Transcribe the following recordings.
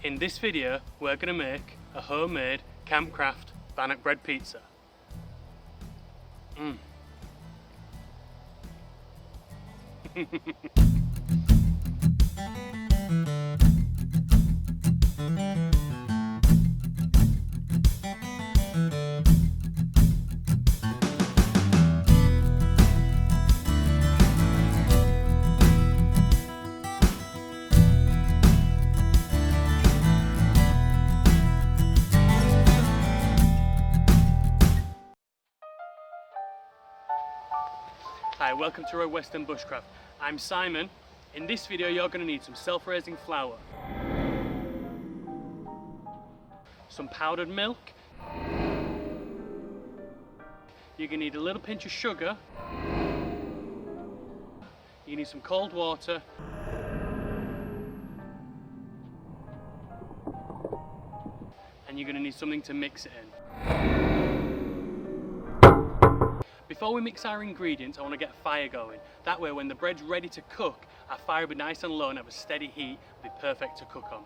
In this video, we're going to make a homemade campcraft Bannock bread pizza. Hi, welcome to RedWeston Bushcraft. I'm Simon. In this video you're going to need some self-raising flour, some powdered milk, you're going to need a little pinch of sugar, you need some cold water, and you're going to need something to mix it in. Before we mix our ingredients, I want to get a fire going. That way when the bread's ready to cook, our fire will be nice and low and have a steady heat, it'll be perfect to cook on.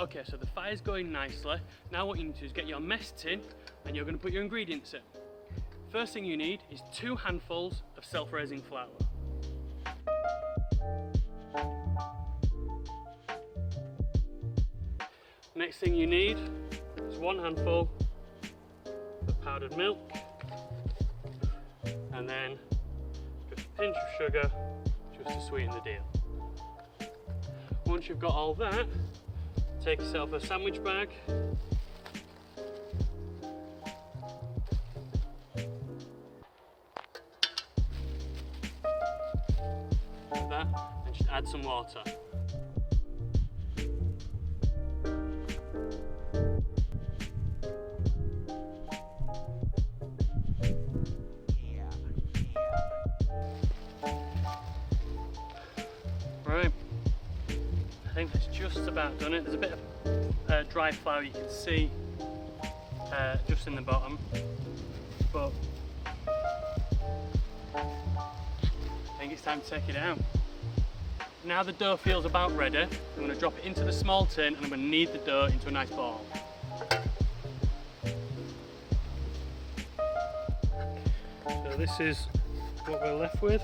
Okay, so the fire's going nicely. Now what you need to do is get your mess tin and you're going to put your ingredients in. First thing you need is 2 handfuls of self-raising flour. Next thing you need is 1 handful of powdered milk, and then just a pinch of sugar just to sweeten the deal. Once you've got all that, take yourself a sandwich bag, like that, and just add some water. Right. I think that's just about done it. There's a bit of dry flour you can see just in the bottom, but I think it's time to take it out. Now the dough feels about ready, I'm going to drop it into the small tin and I'm going to knead the dough into a nice ball. So this is what we're left with.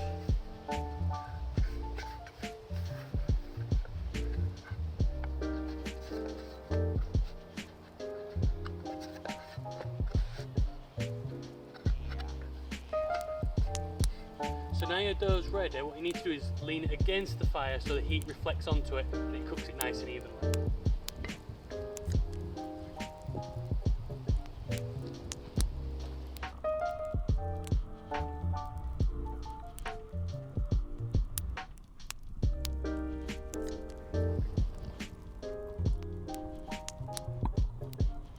So now your dough's ready, what you need to do is lean it against the fire so the heat reflects onto it and it cooks it nice and evenly.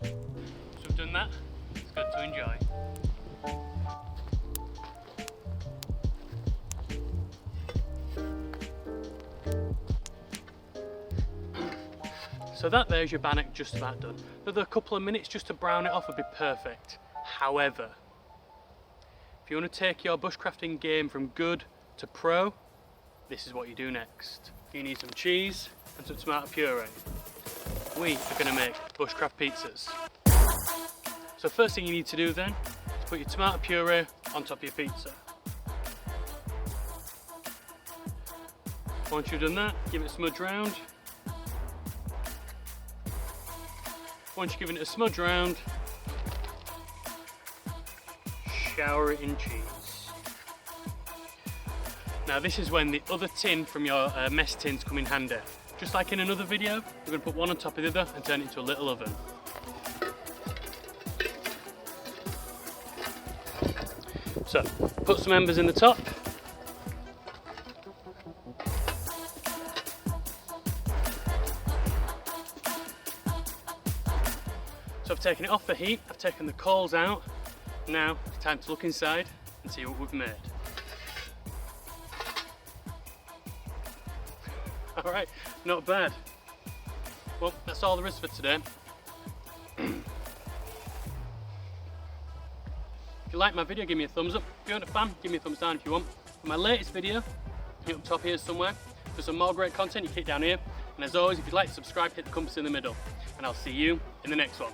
So we've done that, it's good to enjoy. So that there's your bannock just about done. Another couple of minutes just to brown it off would be perfect. However, if you want to take your bushcrafting game from good to pro, this is what you do next. You need some cheese and some tomato puree. We are going to make bushcraft pizzas. So first thing you need to do then is put your tomato puree on top of your pizza. Once you've done that, give it a smudge round. Once you've given it a smudge round, shower it in cheese. Now this is when the other tin from your mess tins come in handy. Just like in another video, we're going to put one on top of the other and turn it into a little oven. So, put some embers in the top. So I've taken it off the heat, I've taken the coals out. Now it's time to look inside and see what we've made. All right, not bad. Well, that's all there is for today. If you like my video, give me a thumbs up. If you're not a fan, give me a thumbs down if you want. For my latest video, hit up top here somewhere. For some more great content, you click down here. And as always, if you'd like to subscribe, hit the compass in the middle. And I'll see you in the next one.